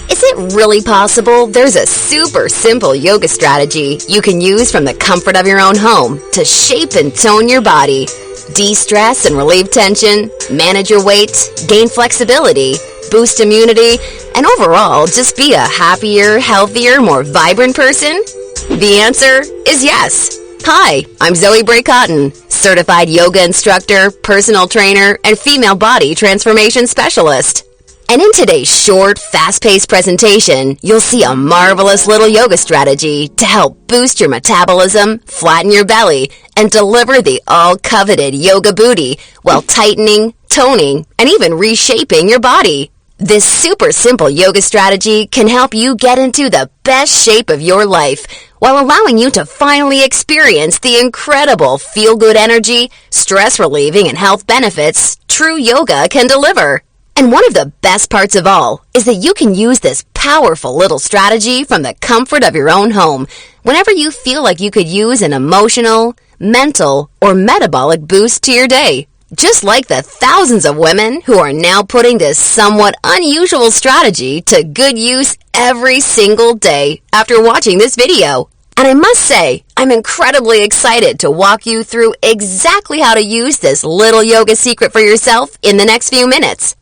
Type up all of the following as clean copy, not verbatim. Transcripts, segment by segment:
Is it really possible there's a super simple yoga strategy you can use from the comfort of your own home to shape and tone your body, de-stress and relieve tension, manage your weight, gain flexibility, boost immunity, and overall just be a happier, healthier, more vibrant person? The answer is yes. Hi, I'm Zoe Bray-Coton, certified yoga instructor, personal trainer, and female body transformation specialist. And in today's short, fast-paced presentation, you'll see a marvelous little yoga strategy to help boost your metabolism, flatten your belly, and deliver the all-coveted yoga booty while tightening, toning, and even reshaping your body. This super simple yoga strategy can help you get into the best shape of your life while allowing you to finally experience the incredible feel-good energy, stress-relieving, and health benefits true yoga can deliver. And one of the best parts of all is that you can use this powerful little strategy from the comfort of your own home whenever you feel like you could use an emotional, mental, or metabolic boost to your day. Just like the thousands of women who are now putting this somewhat unusual strategy to good use every single day after watching this video. And I must say, I'm incredibly excited to walk you through exactly how to use this little yoga secret for yourself in the next few minutes.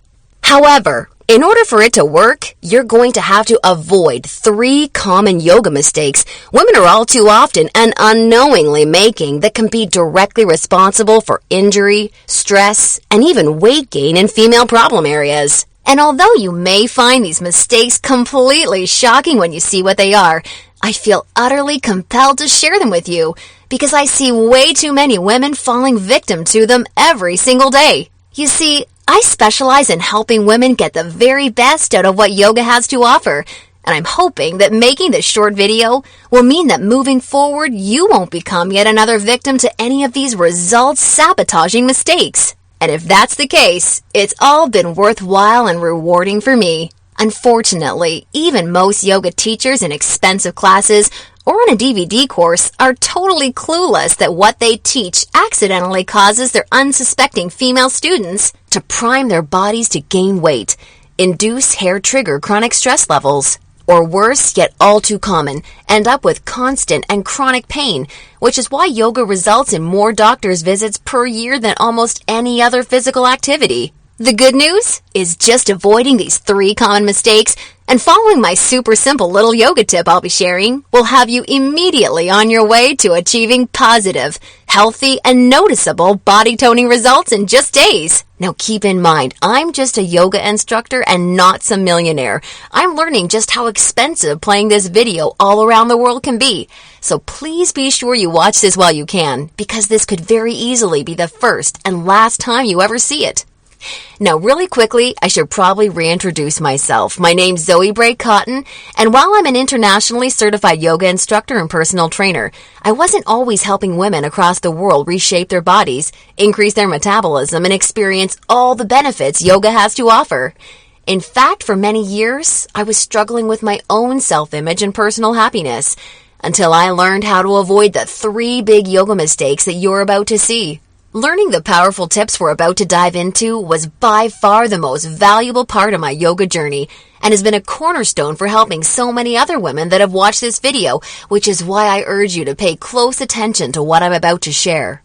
However, in order for it to work, you're going to have to avoid 3 common yoga mistakes women are all too often and unknowingly making that can be directly responsible for injury, stress, and even weight gain in female problem areas. And although you may find these mistakes completely shocking when you see what they are, I feel utterly compelled to share them with you because I see way too many women falling victim to them every single day. You see, I specialize in helping women get the very best out of what yoga has to offer, and I'm hoping that making this short video will mean that moving forward you won't become yet another victim to any of these results-sabotaging mistakes. And if that's the case, it's all been worthwhile and rewarding for me. Unfortunately, even most yoga teachers in expensive classes or on a DVD course are totally clueless that what they teach accidentally causes their unsuspecting female students to prime their bodies to gain weight, induce hair-trigger chronic stress levels, or worse, yet all too common, end up with constant and chronic pain, which is why yoga results in more doctor's visits per year than almost any other physical activity. The good news is just avoiding these 3 common mistakes and following my super simple little yoga tip I'll be sharing will have you immediately on your way to achieving positive, healthy, and noticeable body toning results in just days. Now keep in mind, I'm just a yoga instructor and not some millionaire. I'm learning just how expensive playing this video all around the world can be. So please be sure you watch this while you can, because this could very easily be the first and last time you ever see it. Now, really quickly, I should probably reintroduce myself. My name's Zoe Bray-Coton, and while I'm an internationally certified yoga instructor and personal trainer, I wasn't always helping women across the world reshape their bodies, increase their metabolism, and experience all the benefits yoga has to offer. In fact, for many years, I was struggling with my own self-image and personal happiness, until I learned how to avoid the 3 big yoga mistakes that you're about to see. Learning the powerful tips we're about to dive into was by far the most valuable part of my yoga journey and has been a cornerstone for helping so many other women that have watched this video, which is why I urge you to pay close attention to what I'm about to share.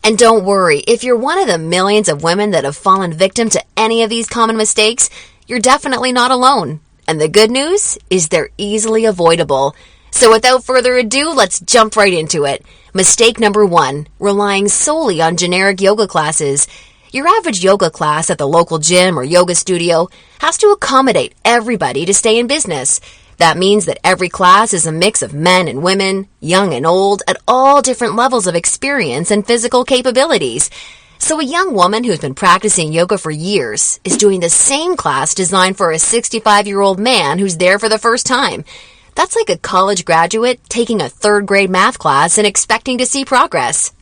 And don't worry, if you're one of the millions of women that have fallen victim to any of these common mistakes, you're definitely not alone. And the good news is they're easily avoidable. So without further ado, let's jump right into it. Mistake number 1, relying solely on generic yoga classes. Your average yoga class at the local gym or yoga studio has to accommodate everybody to stay in business. That means that every class is a mix of men and women, young and old, at all different levels of experience and physical capabilities. So a young woman who's been practicing yoga for years is doing the same class designed for a 65-year-old man who's there for the first time. That's like a college graduate taking a 3rd grade math class and expecting to see progress.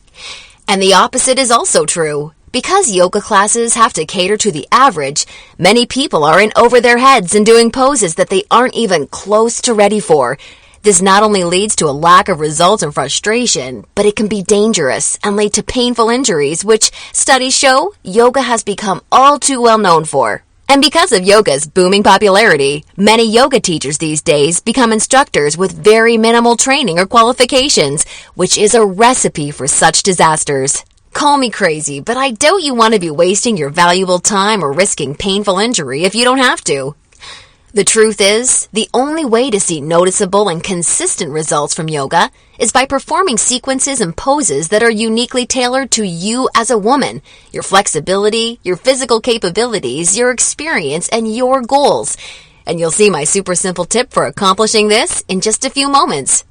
And the opposite is also true. Because yoga classes have to cater to the average, many people are in over their heads and doing poses that they aren't even close to ready for. This not only leads to a lack of results and frustration, but it can be dangerous and lead to painful injuries, which studies show yoga has become all too well known for. And because of yoga's booming popularity, many yoga teachers these days become instructors with very minimal training or qualifications, which is a recipe for such disasters. Call me crazy, but I doubt you want to be wasting your valuable time or risking painful injury if you don't have to. The truth is, the only way to see noticeable and consistent results from yoga is by performing sequences and poses that are uniquely tailored to you as a woman, your flexibility, your physical capabilities, your experience, and your goals. And you'll see my super simple tip for accomplishing this in just a few moments.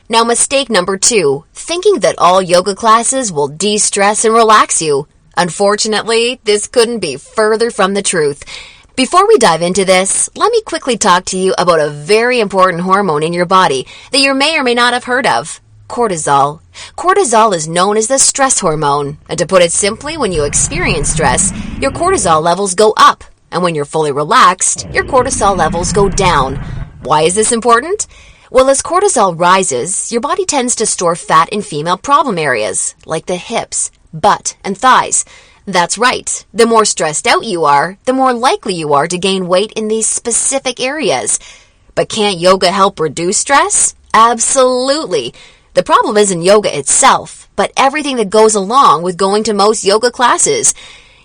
Now, mistake number 2, thinking that all yoga classes will de-stress and relax you. Unfortunately, this couldn't be further from the truth. Before we dive into this, let me quickly talk to you about a very important hormone in your body that you may or may not have heard of, cortisol. Cortisol is known as the stress hormone, and to put it simply, when you experience stress, your cortisol levels go up, and when you're fully relaxed, your cortisol levels go down. Why is this important? Well, as cortisol rises, your body tends to store fat in female problem areas, like the hips, butt, and thighs. That's right. The more stressed out you are, the more likely you are to gain weight in these specific areas. But can't yoga help reduce stress? Absolutely. The problem isn't yoga itself, but everything that goes along with going to most yoga classes.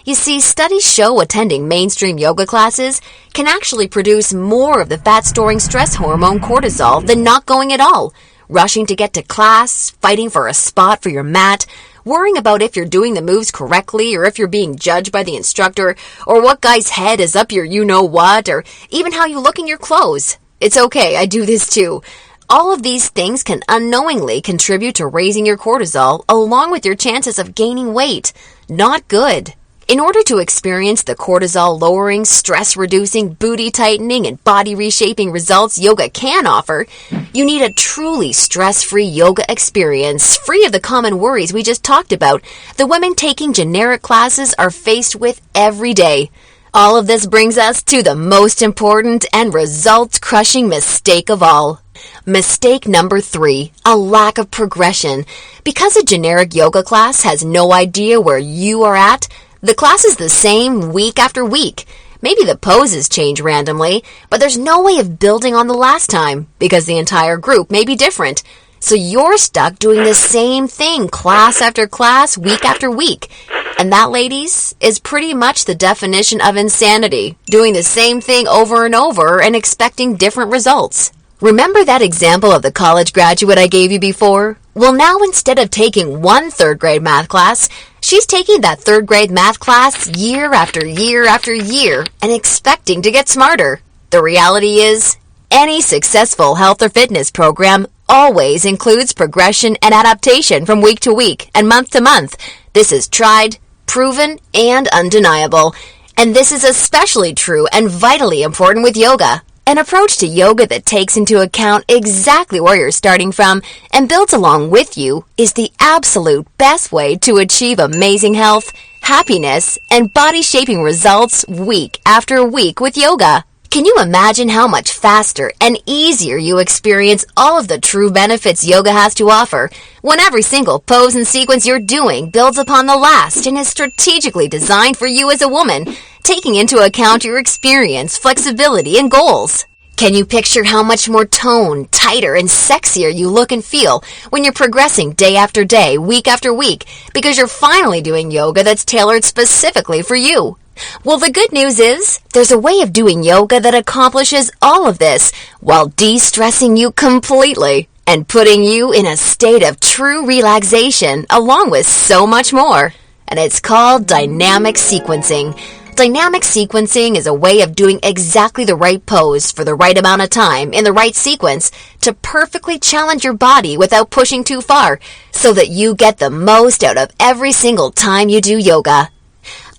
You see, studies show attending mainstream yoga classes can actually produce more of the fat-storing stress hormone cortisol than not going at all. Rushing to get to class, fighting for a spot for your mat, worrying about if you're doing the moves correctly or if you're being judged by the instructor, or what guy's head is up your you-know-what, or even how you look in your clothes. It's okay, I do this too. All of these things can unknowingly contribute to raising your cortisol along with your chances of gaining weight. Not good. In order to experience the cortisol-lowering, stress-reducing, booty-tightening, and body-reshaping results yoga can offer, you need a truly stress-free yoga experience, free of the common worries we just talked about the women taking generic classes are faced with every day. All of this brings us to the most important and results-crushing mistake of all. Mistake number 3, a lack of progression. Because a generic yoga class has no idea where you are at, the class is the same week after week. Maybe the poses change randomly, but there's no way of building on the last time because the entire group may be different. So you're stuck doing the same thing class after class, week after week. And that, ladies, is pretty much the definition of insanity, doing the same thing over and over and expecting different results. Remember that example of the college graduate I gave you before? Well, now instead of taking one third-grade math class, she's taking that third-grade math class year after year after year and expecting to get smarter. The reality is, any successful health or fitness program always includes progression and adaptation from week to week and month to month. This is tried, proven, and undeniable. And this is especially true and vitally important with yoga. An approach to yoga that takes into account exactly where you're starting from and builds along with you is the absolute best way to achieve amazing health, happiness, and body-shaping results week after week with yoga. Can you imagine how much faster and easier you experience all of the true benefits yoga has to offer when every single pose and sequence you're doing builds upon the last and is strategically designed for you as a woman, taking into account your experience, flexibility, and goals? Can you picture how much more toned, tighter, and sexier you look and feel when you're progressing day after day, week after week, because you're finally doing yoga that's tailored specifically for you? Well, the good news is, there's a way of doing yoga that accomplishes all of this while de-stressing you completely and putting you in a state of true relaxation along with so much more. And it's called dynamic sequencing. Dynamic sequencing is a way of doing exactly the right pose for the right amount of time in the right sequence to perfectly challenge your body without pushing too far so that you get the most out of every single time you do yoga.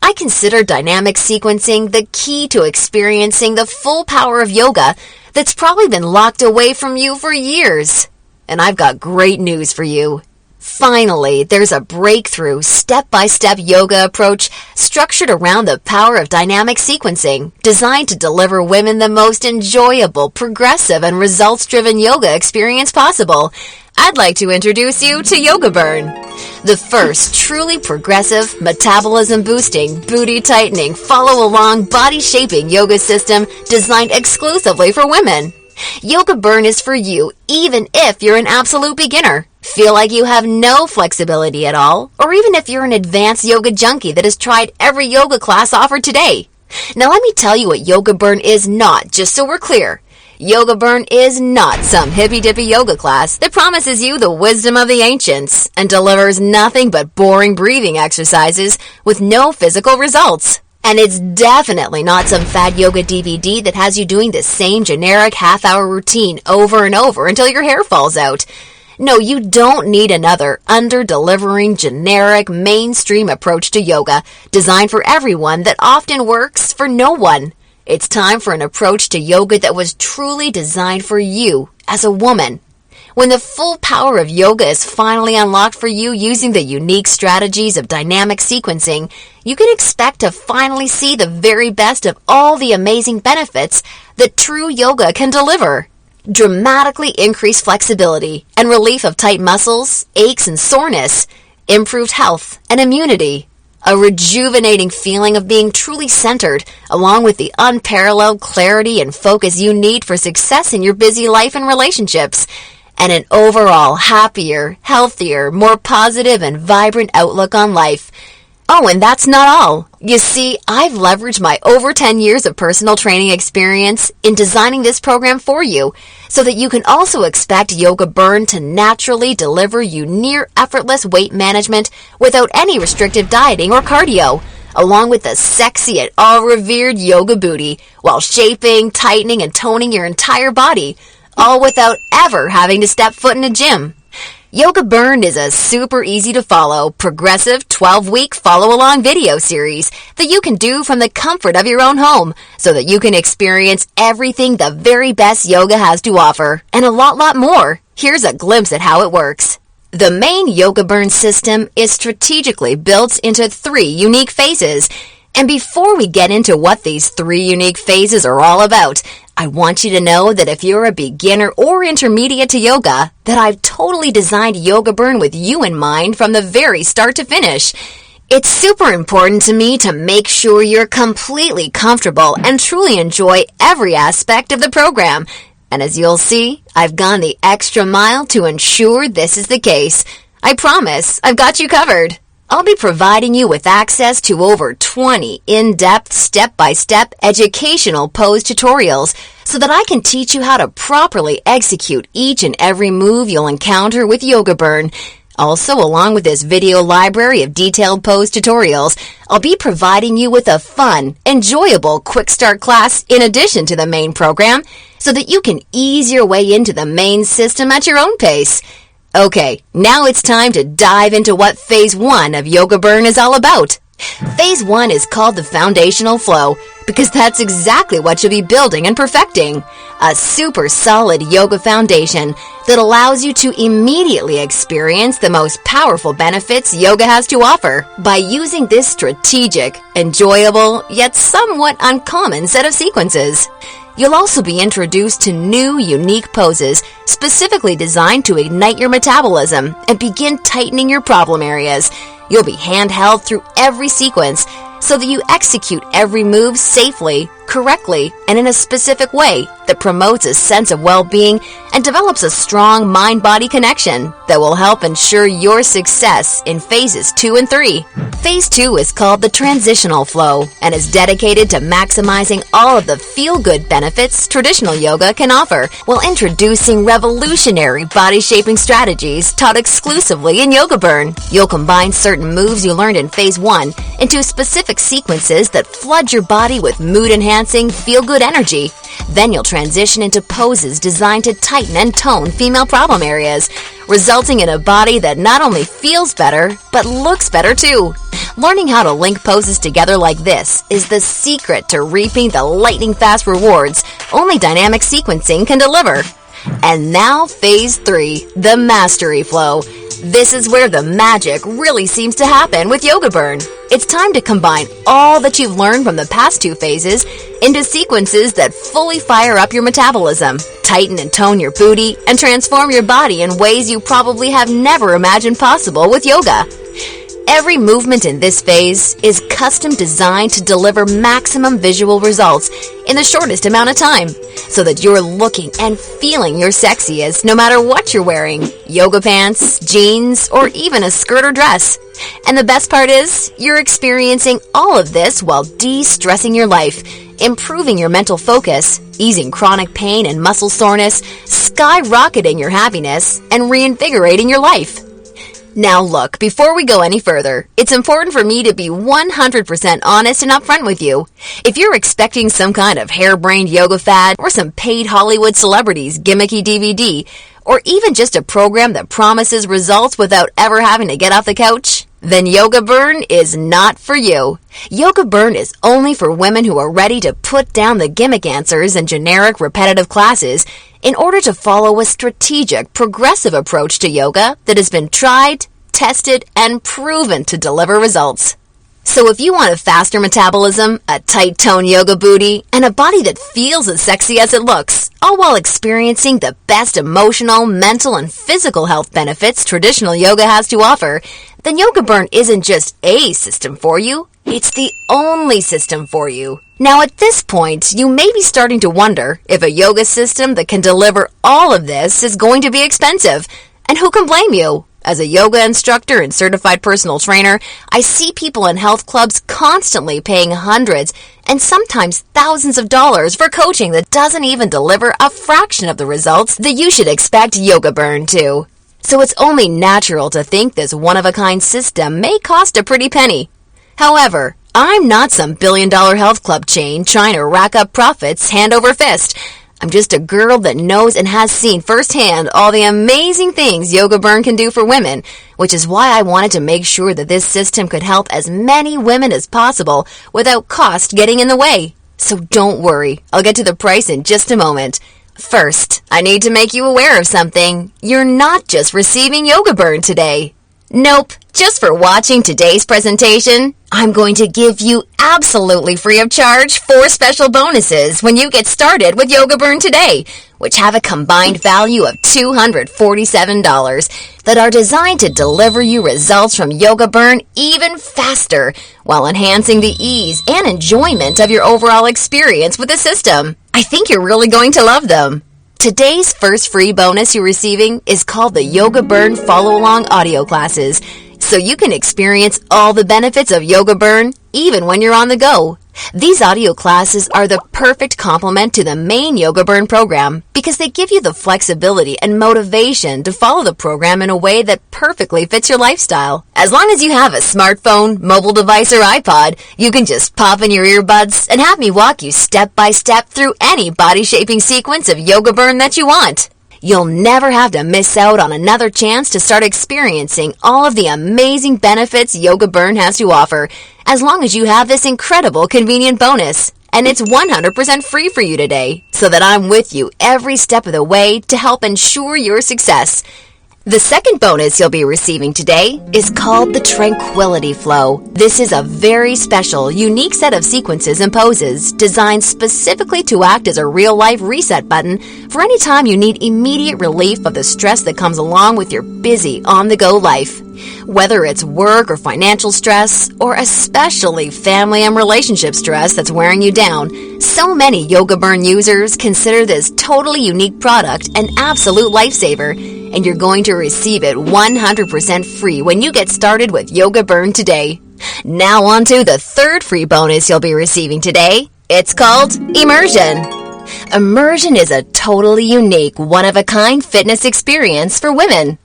I consider dynamic sequencing the key to experiencing the full power of yoga that's probably been locked away from you for years. And I've got great news for you. Finally, there's a breakthrough, step-by-step yoga approach structured around the power of dynamic sequencing, designed to deliver women the most enjoyable, progressive, and results-driven yoga experience possible. I'd like to introduce you to Yoga Burn, the first truly progressive, metabolism-boosting, booty-tightening, follow-along, body-shaping yoga system designed exclusively for women. Yoga Burn is for you even if you're an absolute beginner, feel like you have no flexibility at all, or even if you're an advanced yoga junkie that has tried every yoga class offered today. Now let me tell you what Yoga Burn is not, just so we're clear. Yoga Burn is not some hippy-dippy yoga class that promises you the wisdom of the ancients and delivers nothing but boring breathing exercises with no physical results. And it's definitely not some fad yoga DVD that has you doing the same generic half-hour routine over and over until your hair falls out. No, you don't need another under-delivering, generic, mainstream approach to yoga designed for everyone that often works for no one. It's time for an approach to yoga that was truly designed for you as a woman. When the full power of yoga is finally unlocked for you using the unique strategies of dynamic sequencing, you can expect to finally see the very best of all the amazing benefits that true yoga can deliver. Dramatically increased flexibility and relief of tight muscles, aches and soreness, improved health and immunity, a rejuvenating feeling of being truly centered, along with the unparalleled clarity and focus you need for success in your busy life and relationships, and an overall happier, healthier, more positive and vibrant outlook on life. Oh, and that's not all. You see, I've leveraged my over 10 years of personal training experience in designing this program for you so that you can also expect Yoga Burn to naturally deliver you near effortless weight management without any restrictive dieting or cardio, along with the sexy yet all-revered yoga booty while shaping, tightening, and toning your entire body, all without ever having to step foot in a gym. Yoga Burn is a super easy to follow, progressive 12-week follow-along video series that you can do from the comfort of your own home so that you can experience everything the very best yoga has to offer and a lot more. Here's a glimpse at how it works. The main Yoga Burn system is strategically built into 3 unique phases. And before we get into what these 3 unique phases are all about, I want you to know that if you're a beginner or intermediate to yoga, that I've totally designed Yoga Burn with you in mind from the very start to finish. It's super important to me to make sure you're completely comfortable and truly enjoy every aspect of the program. And as you'll see, I've gone the extra mile to ensure this is the case. I promise, I've got you covered. I'll be providing you with access to over 20 in-depth, step-by-step educational pose tutorials so that I can teach you how to properly execute each and every move you'll encounter with Yoga Burn. Also, along with this video library of detailed pose tutorials, I'll be providing you with a fun, enjoyable quick start class in addition to the main program so that you can ease your way into the main system at your own pace. Okay, now it's time to dive into what Phase 1 of Yoga Burn is all about. Phase 1 is called the foundational flow because that's exactly what you'll be building and perfecting. A super solid yoga foundation that allows you to immediately experience the most powerful benefits yoga has to offer by using this strategic, enjoyable, yet somewhat uncommon set of sequences. You'll also be introduced to new, unique poses specifically designed to ignite your metabolism and begin tightening your problem areas. You'll be handheld through every sequence so that you execute every move safely, correctly, and in a specific way that promotes a sense of well-being and develops a strong mind-body connection that will help ensure your success in phases 2 and 3. Phase 2 is called the transitional flow and is dedicated to maximizing all of the feel-good benefits traditional yoga can offer while introducing revolutionary body-shaping strategies taught exclusively in Yoga Burn. You'll combine certain moves you learned in Phase 1 into specific sequences that flood your body with mood-enhancing, feel-good energy. Then you'll transition into poses designed to tighten and tone female problem areas, resulting in a body that not only feels better, but looks better too. Learning how to link poses together like this is the secret to reaping the lightning-fast rewards only dynamic sequencing can deliver. And now Phase 3, the Mastery Flow. This is where the magic really seems to happen with Yoga Burn. It's time to combine all that you've learned from the past 2 phases into sequences that fully fire up your metabolism, tighten and tone your booty, and transform your body in ways you probably have never imagined possible with yoga. Every movement in this phase is custom designed to deliver maximum visual results in the shortest amount of time, so that you're looking and feeling your sexiest no matter what you're wearing, yoga pants, jeans, or even a skirt or dress. And the best part is, you're experiencing all of this while de-stressing your life, improving your mental focus, easing chronic pain and muscle soreness, skyrocketing your happiness, and reinvigorating your life. Now look, before we go any further, it's important for me to be 100% honest and upfront with you. If you're expecting some kind of harebrained yoga fad, or some paid Hollywood celebrity's gimmicky DVD, or even just a program that promises results without ever having to get off the couch, then Yoga Burn is not for you. Yoga Burn is only for women who are ready to put down the gimmick answers and generic repetitive classes in order to follow a strategic, progressive approach to yoga that has been tried, tested, and proven to deliver results. So if you want a faster metabolism, a tight-toned yoga booty, and a body that feels as sexy as it looks, all while experiencing the best emotional, mental, and physical health benefits traditional yoga has to offer, then Yoga Burn isn't just a system for you, it's the only system for you. Now at this point, you may be starting to wonder if a yoga system that can deliver all of this is going to be expensive. And who can blame you? As a yoga instructor and certified personal trainer, I see people in health clubs constantly paying hundreds and sometimes thousands of dollars for coaching that doesn't even deliver a fraction of the results that you should expect Yoga Burn to. So it's only natural to think this one-of-a-kind system may cost a pretty penny. However, I'm not some billion-dollar health club chain trying to rack up profits hand over fist. I'm just a girl that knows and has seen firsthand all the amazing things Yoga Burn can do for women, which is why I wanted to make sure that this system could help as many women as possible without cost getting in the way. So don't worry, I'll get to the price in just a moment. First, I need to make you aware of something. You're not just receiving Yoga Burn today. Nope, just for watching today's presentation, I'm going to give you absolutely free of charge 4 special bonuses when you get started with Yoga Burn today, which have a combined value of $247 that are designed to deliver you results from Yoga Burn even faster while enhancing the ease and enjoyment of your overall experience with the system. I think you're really going to love them. Today's first free bonus you're receiving is called the Yoga Burn Follow-Along Audio Classes, so you can experience all the benefits of Yoga Burn even when you're on the go. These audio classes are the perfect complement to the main Yoga Burn program because they give you the flexibility and motivation to follow the program in a way that perfectly fits your lifestyle. As long as you have a smartphone, mobile device, or iPod, you can just pop in your earbuds and have me walk you step by step through any body-shaping sequence of Yoga Burn that you want. You'll never have to miss out on another chance to start experiencing all of the amazing benefits Yoga Burn has to offer, as long as you have this incredible convenient bonus. And it's 100% free for you today, so that I'm with you every step of the way to help ensure your success. The second bonus you'll be receiving today is called the Tranquility Flow. This is a very special, unique set of sequences and poses designed specifically to act as a real-life reset button for any time you need immediate relief of the stress that comes along with your busy, on-the-go life. Whether it's work or financial stress, or especially family and relationship stress that's wearing you down, so many Yoga Burn users consider this totally unique product an absolute lifesaver, and you're going to receive it 100% free when you get started with Yoga Burn today. Now on to the third free bonus you'll be receiving today. It's called Immersion. Immersion is a totally unique, one-of-a-kind fitness experience for women.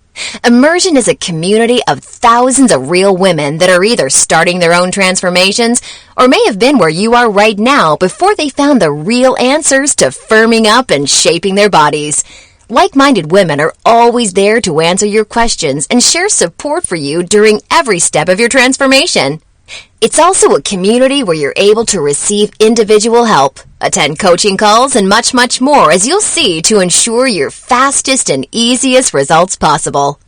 Immersion is a community of thousands of real women that are either starting their own transformations or may have been where you are right now before they found the real answers to firming up and shaping their bodies. Like-minded women are always there to answer your questions and share support for you during every step of your transformation. It's also a community where you're able to receive individual help, attend coaching calls, and much, much more, as you'll see, to ensure your fastest and easiest results possible.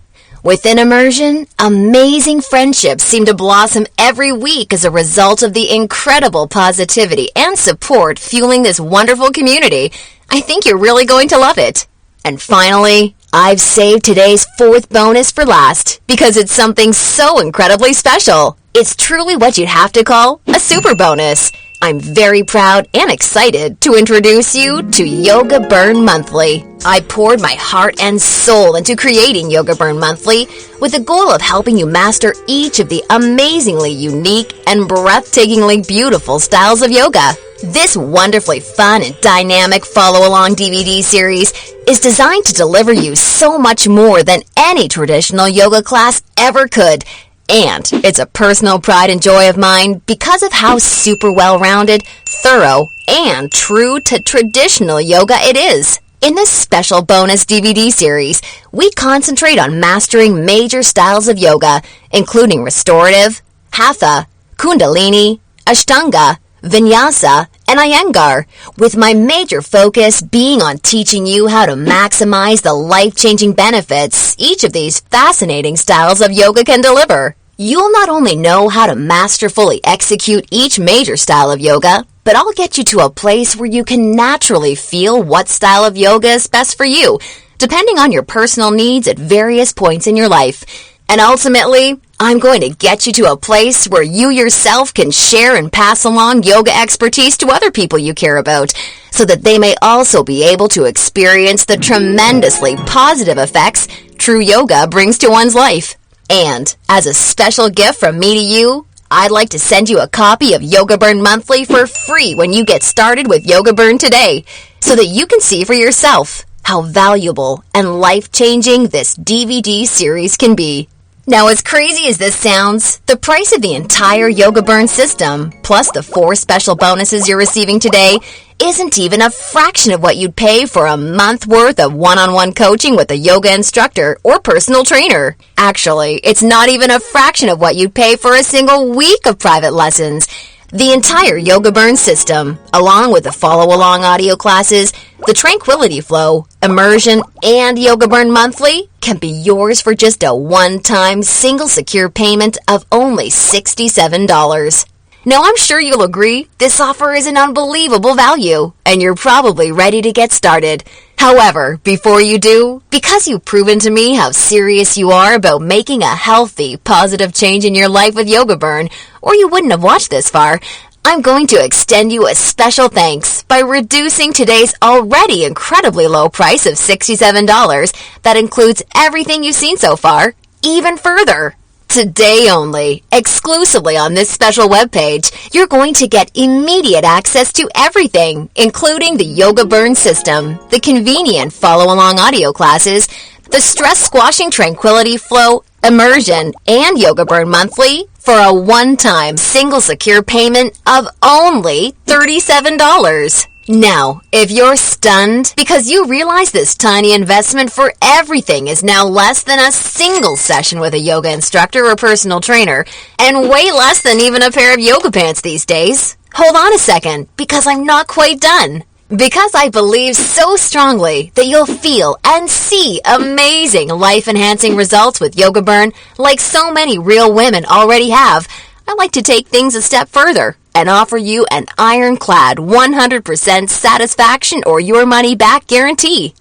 Within immersion, amazing friendships seem to blossom every week as a result of the incredible positivity and support fueling this wonderful community. I think you're really going to love it. And finally, I've saved today's fourth bonus for last because it's something so incredibly special. It's truly what you'd have to call a super bonus. I'm very proud and excited to introduce you to Yoga Burn Monthly. I poured my heart and soul into creating Yoga Burn Monthly with the goal of helping you master each of the amazingly unique and breathtakingly beautiful styles of yoga. This wonderfully fun and dynamic follow-along DVD series is designed to deliver you so much more than any traditional yoga class ever could. And it's a personal pride and joy of mine because of how super well-rounded, thorough, and true to traditional yoga it is. In this special bonus DVD series, we concentrate on mastering major styles of yoga, including restorative, hatha, kundalini, ashtanga, vinyasa, and iyengar, with my major focus being on teaching you how to maximize the life-changing benefits each of these fascinating styles of yoga can deliver. You'll not only know how to masterfully execute each major style of yoga, but I'll get you to a place where you can naturally feel what style of yoga is best for you, depending on your personal needs at various points in your life. And ultimately, I'm going to get you to a place where you yourself can share and pass along yoga expertise to other people you care about, so that they may also be able to experience the tremendously positive effects true yoga brings to one's life. And as a special gift from me to you, I'd like to send you a copy of Yoga Burn Monthly for free when you get started with Yoga Burn today, so that you can see for yourself how valuable and life-changing this DVD series can be. Now, as crazy as this sounds, the price of the entire Yoga Burn system, plus the 4 special bonuses you're receiving today, isn't even a fraction of what you'd pay for a month worth of one-on-one coaching with a yoga instructor or personal trainer. Actually, it's not even a fraction of what you'd pay for a single week of private lessons. The entire Yoga Burn system, along with the follow-along audio classes, the Tranquility Flow, Immersion, and Yoga Burn Monthly, can be yours for just a one-time single secure payment of only $67. Now, I'm sure you'll agree this offer is an unbelievable value, and you're probably ready to get started. However, before you do, because you've proven to me how serious you are about making a healthy, positive change in your life with Yoga Burn, or you wouldn't have watched this far, I'm going to extend you a special thanks by reducing today's already incredibly low price of $67 that includes everything you've seen so far, even further. Today only, exclusively on this special webpage, you're going to get immediate access to everything, including the Yoga Burn system, the convenient follow-along audio classes, the stress-squashing Tranquility Flow, Immersion, and Yoga Burn Monthly for a one-time single secure payment of only $37. Now, if you're stunned because you realize this tiny investment for everything is now less than a single session with a yoga instructor or personal trainer, and way less than even a pair of yoga pants these days, hold on a second, because I'm not quite done. Because I believe so strongly that you'll feel and see amazing life-enhancing results with Yoga Burn like so many real women already have, I like to take things a step further and offer you an ironclad 100% satisfaction or your money back guarantee.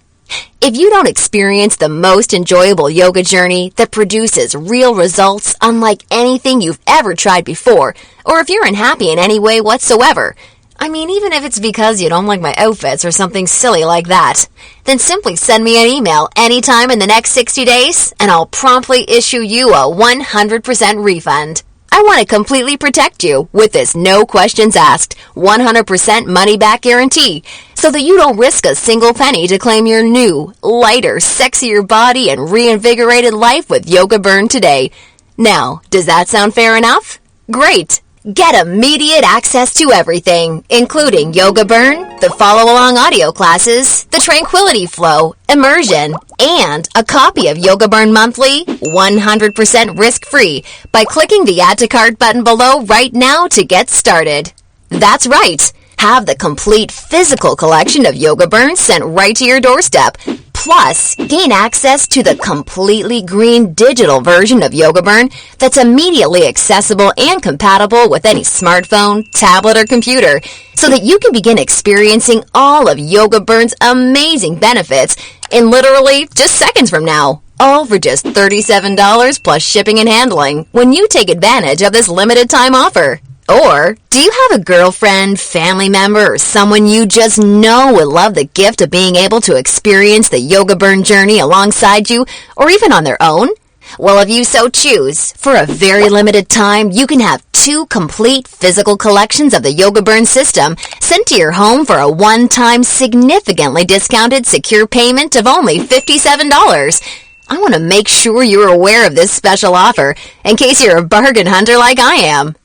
If you don't experience the most enjoyable yoga journey that produces real results unlike anything you've ever tried before, or if you're unhappy in any way whatsoever, I mean, even if it's because you don't like my outfits or something silly like that, then simply send me an email anytime in the next 60 days and I'll promptly issue you a 100% refund. I want to completely protect you with this no questions asked, 100% money back guarantee, so that you don't risk a single penny to claim your new, lighter, sexier body and reinvigorated life with Yoga Burn today. Now, does that sound fair enough? Great! Get immediate access to everything, including Yoga Burn, the follow-along audio classes, the Tranquility Flow, Immersion, and a copy of Yoga Burn Monthly 100% risk-free by clicking the Add to Cart button below right now to get started. That's right! Have the complete physical collection of Yoga Burn sent right to your doorstep. Plus, gain access to the completely green digital version of Yoga Burn that's immediately accessible and compatible with any smartphone, tablet, or computer, so that you can begin experiencing all of Yoga Burn's amazing benefits in literally just seconds from now. All for just $37 plus shipping and handling when you take advantage of this limited time offer. Or, do you have a girlfriend, family member, or someone you just know would love the gift of being able to experience the Yoga Burn journey alongside you, or even on their own? Well, if you so choose, for a very limited time, you can have 2 complete physical collections of the Yoga Burn system sent to your home for a one-time, significantly discounted secure payment of only $57. I want to make sure you're aware of this special offer, in case you're a bargain hunter like I am.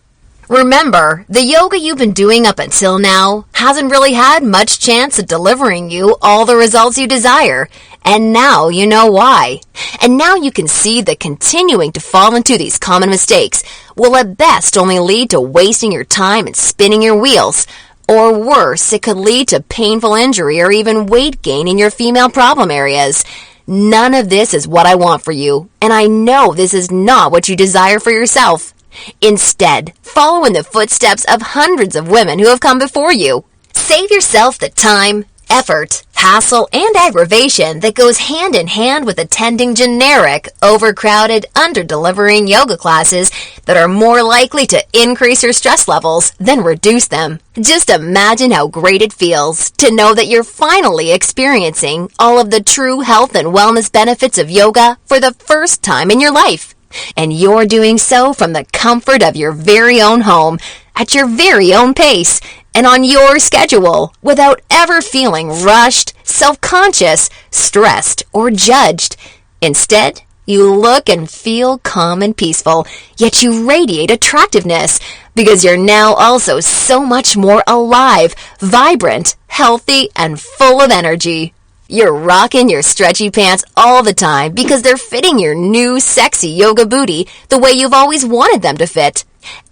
Remember, the yoga you've been doing up until now hasn't really had much chance of delivering you all the results you desire, and now you know why. And now you can see that continuing to fall into these common mistakes will at best only lead to wasting your time and spinning your wheels, or worse, it could lead to painful injury or even weight gain in your female problem areas. None of this is what I want for you, and I know this is not what you desire for yourself. Instead, follow in the footsteps of hundreds of women who have come before you. Save yourself the time, effort, hassle, and aggravation that goes hand in hand with attending generic, overcrowded, under-delivering yoga classes that are more likely to increase your stress levels than reduce them. Just imagine how great it feels to know that you're finally experiencing all of the true health and wellness benefits of yoga for the first time in your life. And you're doing so from the comfort of your very own home, at your very own pace, and on your schedule, without ever feeling rushed, self-conscious, stressed, or judged. Instead, you look and feel calm and peaceful, yet you radiate attractiveness, because you're now also so much more alive, vibrant, healthy, and full of energy. You're rocking your stretchy pants all the time because they're fitting your new sexy yoga booty the way you've always wanted them to fit.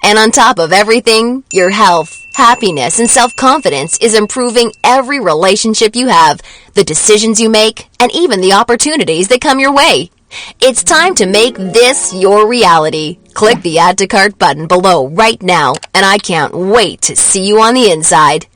And on top of everything, your health, happiness, and self-confidence is improving every relationship you have, the decisions you make, and even the opportunities that come your way. It's time to make this your reality. Click the Add to Cart button below right now, and I can't wait to see you on the inside.